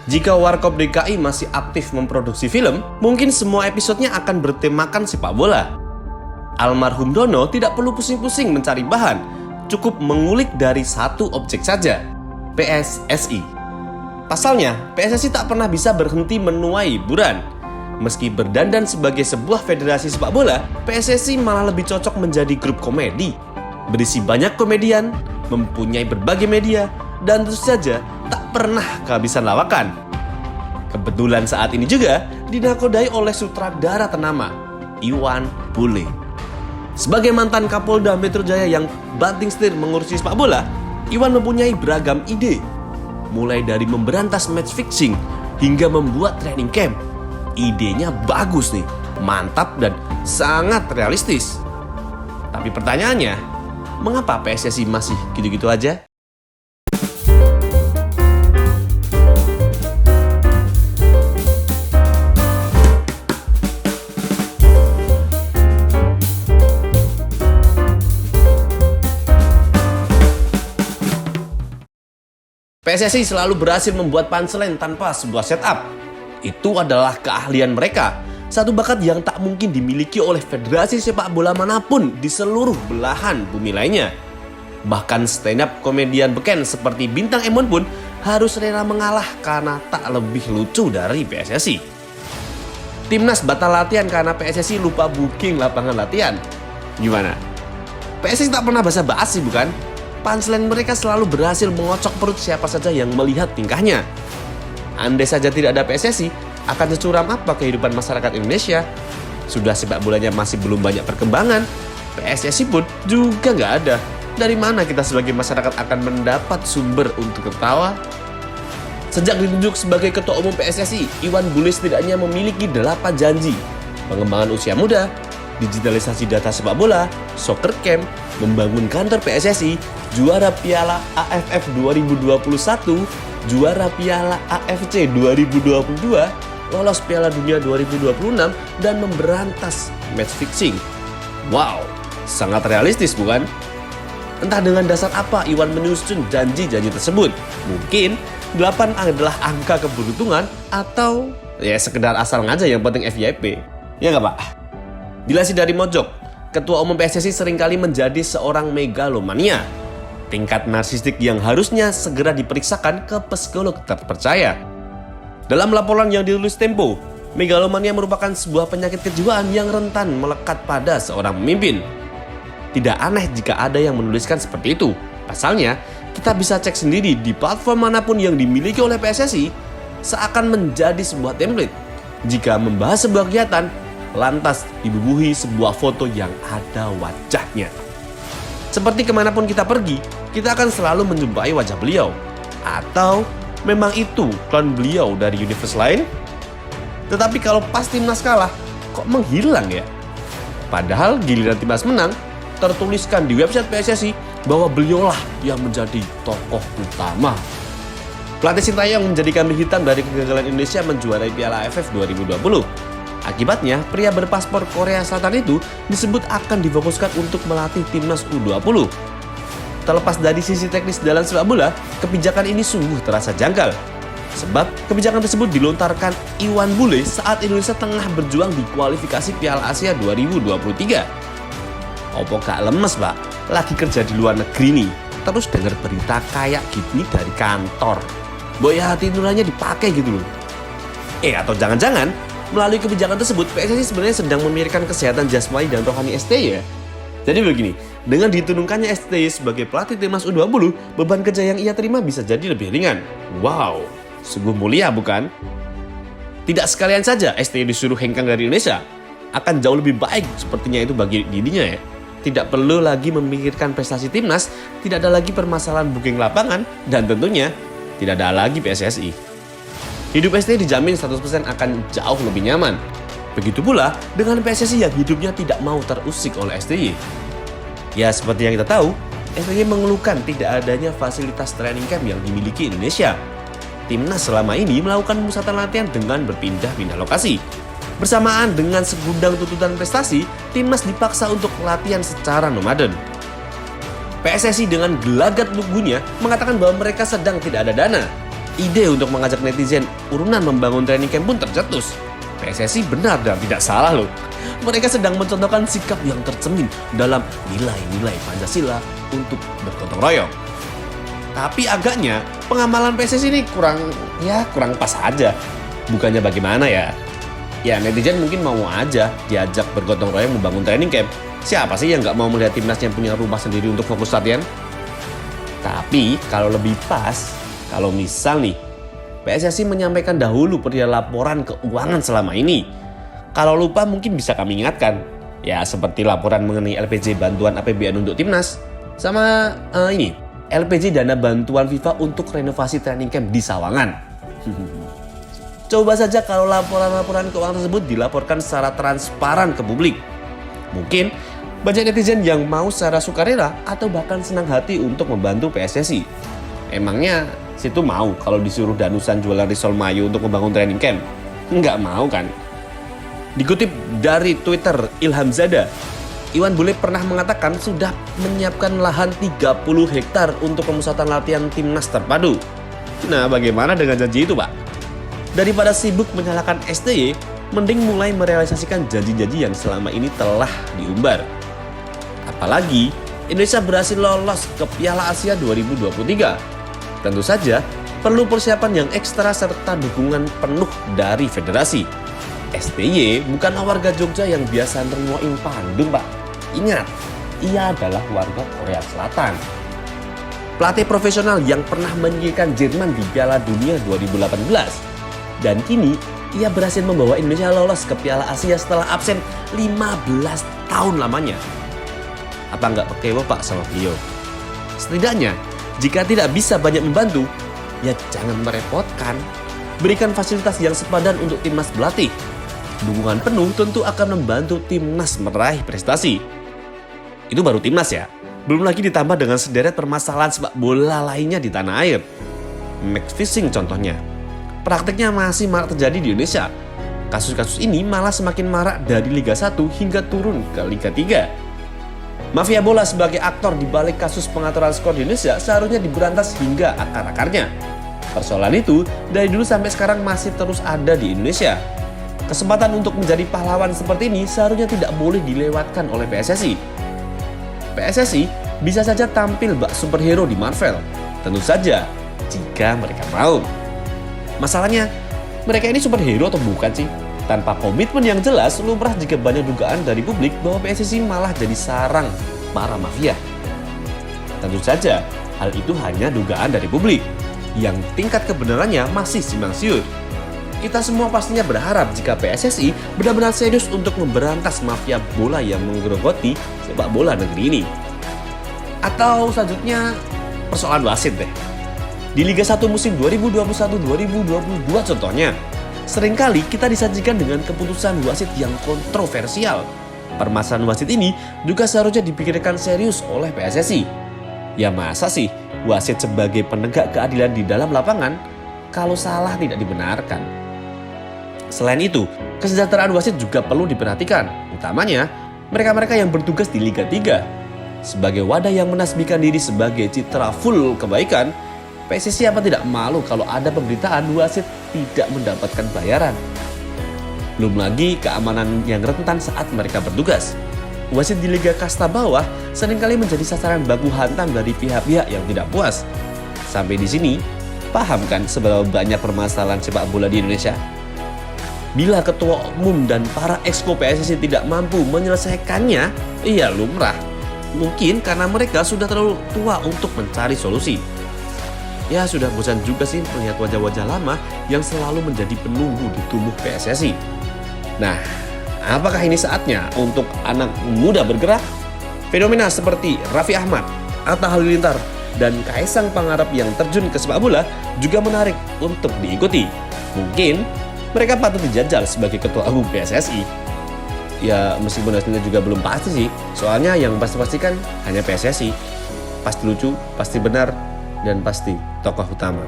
Jika Warkop DKI masih aktif memproduksi film, mungkin semua episodenya akan bertemakan sepak bola. Almarhum Dono tidak perlu pusing-pusing mencari bahan, cukup mengulik dari satu objek saja, PSSI. Pasalnya, PSSI tak pernah bisa berhenti menuai hiburan. Meski berdandan sebagai sebuah federasi sepak bola, PSSI malah lebih cocok menjadi grup komedi. Berisi banyak komedian, mempunyai berbagai media, dan tentu saja tak pernah kehabisan lawakan. Kebetulan saat ini juga dinakodai oleh sutradara ternama, Iwan Bule. Sebagai mantan Kapolda Metro Jaya yang banting setir mengurusi sepak bola, Iwan mempunyai beragam ide. Mulai dari memberantas match fixing hingga membuat training camp. Idenya bagus nih, mantap dan sangat realistis. Tapi pertanyaannya, mengapa PSSI masih gitu-gitu aja? PSSI selalu berhasil membuat punchline tanpa sebuah setup. Itu adalah keahlian mereka, satu bakat yang tak mungkin dimiliki oleh federasi sepak bola manapun di seluruh belahan bumi lainnya. Bahkan stand up komedian beken seperti Bintang Emon pun harus rela mengalah karena tak lebih lucu dari PSSI. Timnas batal latihan karena PSSI lupa booking lapangan latihan. Gimana? PSSI tak pernah basa-basi bukan? Punchline mereka selalu berhasil mengocok perut siapa saja yang melihat tingkahnya. Andai saja tidak ada PSSI, akan securam apa kehidupan masyarakat Indonesia? Sudah sepak bolanya masih belum banyak perkembangan, PSSI pun juga nggak ada. Dari mana kita sebagai masyarakat akan mendapat sumber untuk tertawa? Sejak ditunjuk sebagai Ketua Umum PSSI, Iwan Bule setidaknya memiliki 8 janji. Pengembangan usia muda, digitalisasi data sepak bola, soccer camp, membangun kantor PSSI, juara Piala AFF 2021, juara Piala AFC 2022, lolos Piala Dunia 2026, dan memberantas match fixing. Wow, sangat realistis bukan? Entah dengan dasar apa Iwan menyusun janji-janji tersebut. Mungkin 8 adalah angka keberuntungan atau ya sekedar asal ngaja yang penting FYP. Ya nggak Pak? Dilansir dari Mojok, Ketua Umum PSSI seringkali menjadi seorang megalomania. Tingkat narsistik yang harusnya segera diperiksakan ke psikolog terpercaya. Dalam laporan yang ditulis Tempo, megalomania merupakan sebuah penyakit kejiwaan yang rentan melekat pada seorang pemimpin. Tidak aneh jika ada yang menuliskan seperti itu. Pasalnya, kita bisa cek sendiri di platform manapun yang dimiliki oleh PSSI, seakan menjadi sebuah template. Jika membahas sebuah kegiatan, lantas dibubuhi sebuah foto yang ada wajahnya. Seperti kemanapun kita pergi, kita akan selalu menjumpai wajah beliau. Atau memang itu klon beliau dari universe lain? Tetapi kalau pas timnas kalah, kok menghilang ya? Padahal giliran timnas menang, tertuliskan di website PSSI bahwa beliaulah yang menjadi tokoh utama. Pelatih Sintayong menjadi kambing hitam dari kegagalan Indonesia menjuarai Piala AFF 2020. Akibatnya, pria berpaspor Korea Selatan itu disebut akan difokuskan untuk melatih timnas U20. Terlepas dari sisi teknis dalam sepak bola, kebijakan ini sungguh terasa janggal. Sebab kebijakan tersebut dilontarkan Iwan Bule saat Indonesia tengah berjuang di kualifikasi Piala Asia 2023. Opo gak lemes Pak, lagi kerja di luar negeri nih, terus denger berita kayak gini dari kantor. Boy hati nuraninya dipakai gitu loh. Atau jangan-jangan melalui kebijakan tersebut, PSSI sebenarnya sedang memikirkan kesehatan jasmani dan rohani STY ya. Jadi begini, dengan ditunjukkannya STY sebagai pelatih timnas U20, beban kerja yang ia terima bisa jadi lebih ringan. Wow, sungguh mulia bukan? Tidak sekalian saja STY disuruh hengkang dari Indonesia, akan jauh lebih baik sepertinya itu bagi dirinya ya. Tidak perlu lagi memikirkan prestasi timnas, tidak ada lagi permasalahan booking lapangan, dan tentunya tidak ada lagi PSSI. Hidup STY dijamin 100% akan jauh lebih nyaman. Begitu pula dengan PSSI yang hidupnya tidak mau terusik oleh STY. Ya seperti yang kita tahu, STY mengeluhkan tidak adanya fasilitas training camp yang dimiliki Indonesia. Timnas selama ini melakukan pemusatan latihan dengan berpindah-pindah lokasi. Bersamaan dengan segudang tuntutan prestasi, timnas dipaksa untuk latihan secara nomaden. PSSI dengan gelagat lugunya mengatakan bahwa mereka sedang tidak ada dana. Ide untuk mengajak netizen urunan membangun training camp pun tercetus. PSSI benar dan tidak salah loh. Mereka sedang mencontohkan sikap yang tercermin dalam nilai-nilai Pancasila untuk bergotong royong. Tapi agaknya pengamalan PSSI ini kurang pas aja. Bukannya bagaimana ya? Ya netizen mungkin mau aja diajak bergotong royong membangun training camp. Siapa sih yang nggak mau melihat timnas yang punya rumah sendiri untuk fokus latihan? Tapi kalau lebih pas, kalau misal nih PSSI menyampaikan dahulu perihal laporan keuangan selama ini. Kalau lupa mungkin bisa kami ingatkan. Ya seperti laporan mengenai LPJ bantuan APBN untuk timnas. Sama ini LPJ dana bantuan FIFA untuk renovasi training camp di Sawangan. Coba saja kalau laporan-laporan keuangan tersebut dilaporkan secara transparan ke publik. Mungkin banyak netizen yang mau secara sukarela atau bahkan senang hati untuk membantu PSSI. Emangnya situ mau kalau disuruh danusan jualan risol mayo untuk membangun training camp? Nggak mau kan? Dikutip dari Twitter Ilham Zada, Iwan Bule pernah mengatakan sudah menyiapkan lahan 30 hektar untuk pemusatan latihan timnas terpadu. Nah, bagaimana dengan janji itu, Pak? Daripada sibuk menyalahkan STY, mending mulai merealisasikan janji-janji yang selama ini telah diumbar. Apalagi Indonesia berhasil lolos ke Piala Asia 2023. Tentu saja perlu persiapan yang ekstra serta dukungan penuh dari federasi. STY bukan warga Jogja yang biasa nerimoin Bandung, Pak. Ingat, ia adalah warga Korea Selatan. Pelatih profesional yang pernah menyingkirkan Jerman di Piala Dunia 2018. Dan kini, ia berhasil membawa Indonesia lolos ke Piala Asia setelah absen 15 tahun lamanya. Apa nggak kecewa Pak sama beliau? Setidaknya, jika tidak bisa banyak membantu, ya jangan merepotkan. Berikan fasilitas yang sepadan untuk timnas berlatih. Dukungan penuh tentu akan membantu timnas meraih prestasi. Itu baru timnas ya. Belum lagi ditambah dengan sederet permasalahan sepak bola lainnya di tanah air. Match fixing contohnya. Praktiknya masih marak terjadi di Indonesia. Kasus-kasus ini malah semakin marak dari Liga 1 hingga turun ke Liga 3. Mafia bola sebagai aktor di balik kasus pengaturan skor di Indonesia seharusnya diberantas hingga akar-akarnya. Persoalan itu dari dulu sampai sekarang masih terus ada di Indonesia. Kesempatan untuk menjadi pahlawan seperti ini seharusnya tidak boleh dilewatkan oleh PSSI. PSSI bisa saja tampil bak superhero di Marvel. Tentu saja, jika mereka mau. Masalahnya, mereka ini superhero atau bukan sih? Tanpa komitmen yang jelas, lumrah jika banyak dugaan dari publik bahwa PSSI malah jadi sarang para mafia. Tentu saja, hal itu hanya dugaan dari publik, yang tingkat kebenarannya masih simpang siur. Kita semua pastinya berharap jika PSSI benar-benar serius untuk memberantas mafia bola yang menggerogoti sepak bola negeri ini. Atau selanjutnya persoalan wasit deh. Di Liga 1 musim 2021-2022 contohnya, seringkali kita disajikan dengan keputusan wasit yang kontroversial. Permasalahan wasit ini juga seharusnya dipikirkan serius oleh PSSI. Ya masa sih wasit sebagai penegak keadilan di dalam lapangan kalau salah tidak dibenarkan? Selain itu, kesejahteraan wasit juga perlu diperhatikan, utamanya mereka-mereka yang bertugas di Liga 3. Sebagai wadah yang menasbihkan diri sebagai citra full kebaikan, PSSI apa tidak malu kalau ada pemberitaan wasit tidak mendapatkan bayaran. Belum lagi keamanan yang rentan saat mereka bertugas. Wasit di Liga Kasta bawah seringkali menjadi sasaran baku hantam dari pihak-pihak yang tidak puas. Sampai di sini, paham kan seberapa banyak permasalahan sepak bola di Indonesia? Bila ketua umum dan para exco PSSI tidak mampu menyelesaikannya, iya lumrah. Mungkin karena mereka sudah terlalu tua untuk mencari solusi. Ya sudah bosan juga sih melihat wajah-wajah lama yang selalu menjadi penunggu di tubuh PSSI. Nah, apakah ini saatnya untuk anak muda bergerak? Fenomena seperti Raffi Ahmad, Atta Halilintar, dan Kaisang Pangarep yang terjun ke sepak bola juga menarik untuk diikuti. Mungkin mereka patut dijajal sebagai ketua umum PSSI. Ya meskipun hasilnya juga belum pasti sih. Soalnya yang pasti kan hanya PSSI. Pasti lucu, pasti benar, dan pasti tokoh utama.